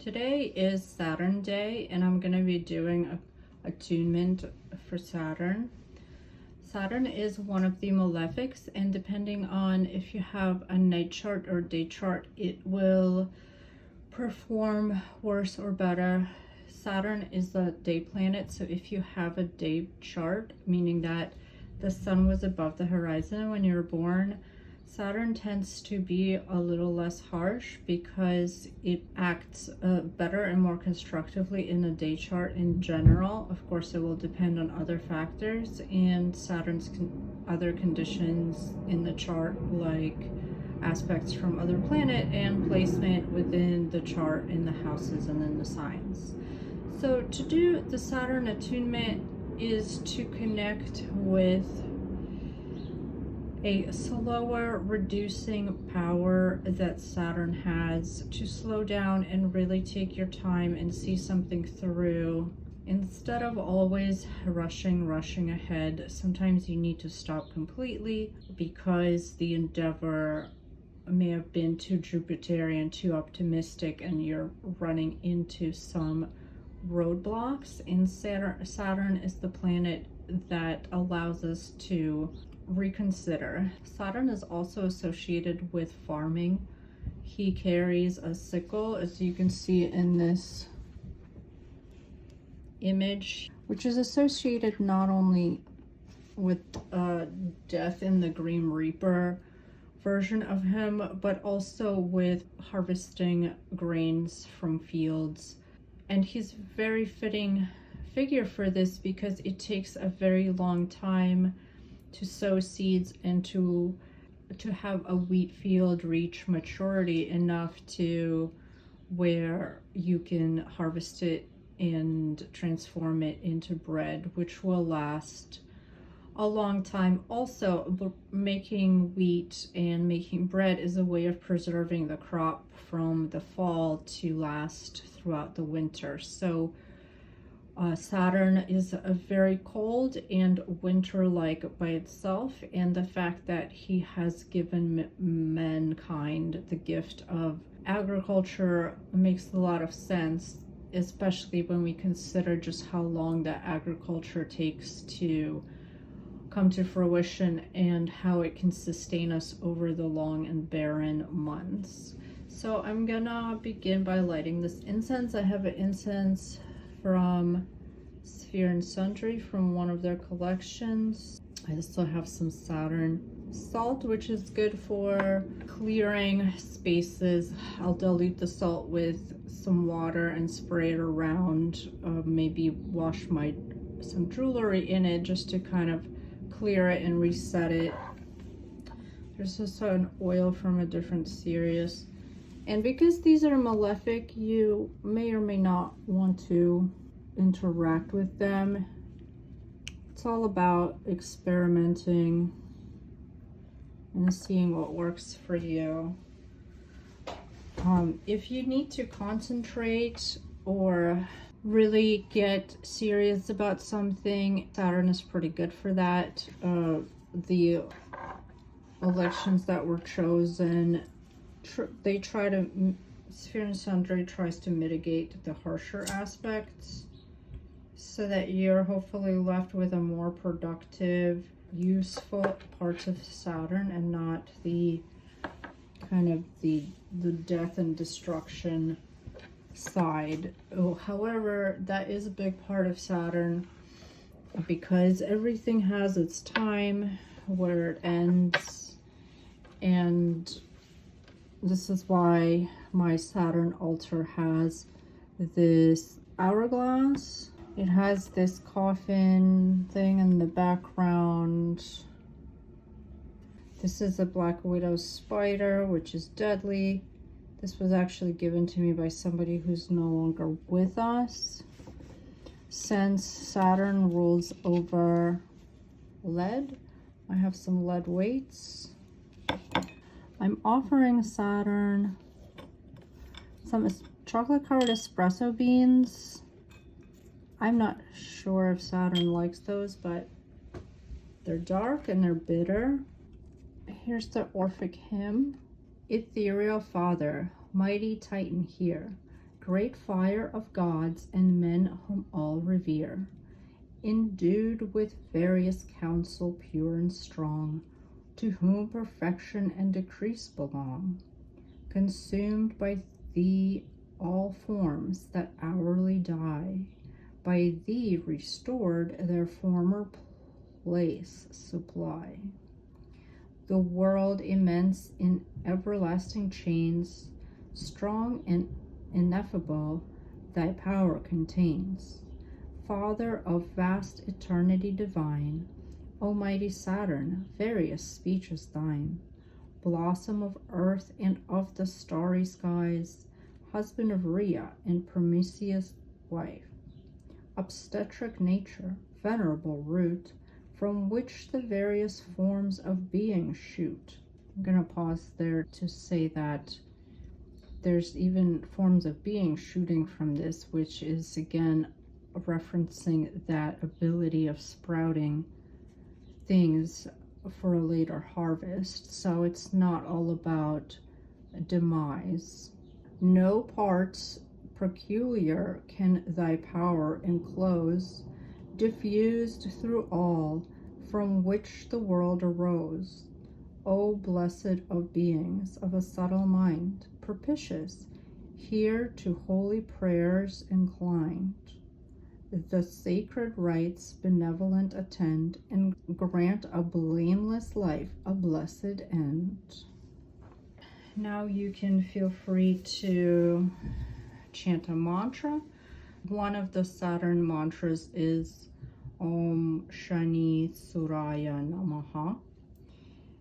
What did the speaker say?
Today is Saturn Day, and I'm going to be doing a attunement for Saturn. Saturn is one of the malefics, and depending on if you have a night chart or day chart, it will perform worse or better. Saturn is a day planet, so if you have a day chart, meaning that the sun was above the horizon when you were born, Saturn tends to be a little less harsh because it acts better and more constructively in a day chart in general. Of course, it will depend on other factors and Saturn's other conditions in the chart, like aspects from other planet and placement within the chart in the houses and in the signs. So to do the Saturn attunement is to connect with a slower, reducing power that Saturn has, to slow down and really take your time and see something through. Instead of always rushing ahead, sometimes you need to stop completely because the endeavor may have been too Jupiterian, too optimistic, and you're running into some roadblocks. And Saturn is the planet that allows us to reconsider. Saturn is also associated with farming. He carries a sickle, as you can see in this image, which is associated not only with death in the Grim Reaper version of him, but also with harvesting grains from fields. And he's a very fitting figure for this because it takes a very long time to sow seeds and to have a wheat field reach maturity enough to where you can harvest it and transform it into bread, which will last a long time. Also, making wheat and making bread is a way of preserving the crop from the fall to last throughout the winter. So Saturn is a very cold and winter-like by itself, and the fact that he has given mankind the gift of agriculture makes a lot of sense, especially when we consider just how long that agriculture takes to come to fruition and how it can sustain us over the long and barren months. So I'm gonna begin by lighting this incense. I have an incense from Sphere and Sundry from one of their collections. I also have some Saturn salt, which is good for clearing spaces. I'll dilute the salt with some water and spray it around, maybe wash some jewelry in it just to kind of clear it and reset it. There's also an oil from a different series. And because these are malefic, you may or may not want to interact with them. It's all about experimenting and seeing what works for you. If you need to concentrate or really get serious about something, Saturn is pretty good for that. The elections that were chosen, they try to, Sphere and Sundry tries to mitigate the harsher aspects so that you're hopefully left with a more productive, useful parts of Saturn and not the kind of the death and destruction side. However, that is a big part of Saturn because everything has its time where it ends, and this is why my Saturn altar has this hourglass. It has this coffin thing in the background. This is a Black Widow spider, which is deadly. This was actually given to me by somebody who's no longer with us. Since Saturn rules over lead, I have some lead weights. I'm offering Saturn some chocolate-covered espresso beans. I'm not sure if Saturn likes those, but they're dark and they're bitter. Here's the Orphic hymn. Ethereal Father, mighty Titan here, great fire of gods and men whom all revere, endued with various counsel pure and strong, to whom perfection and decrease belong, consumed by thee all forms that hourly die, by thee restored their former place supply. The world immense in everlasting chains, strong and ineffable, thy power contains. Father of vast eternity divine, Almighty Saturn, various speech is thine. Blossom of earth and of the starry skies, husband of Rhea and Prometheus' wife. Obstetric nature, venerable root, from which the various forms of being shoot. I'm going to pause there to say that there's even forms of being shooting from this, which is again referencing that ability of sprouting things for a later harvest. So it's not all about demise. No parts peculiar can thy power enclose, diffused through all, from which the world arose. O blessed of beings of a subtle mind, propitious, here to holy prayers inclined, the sacred rites benevolent attend, and grant a blameless life a blessed end. Now you can feel free to chant a mantra. One of the Saturn mantras is Om Shani Suraya Namaha.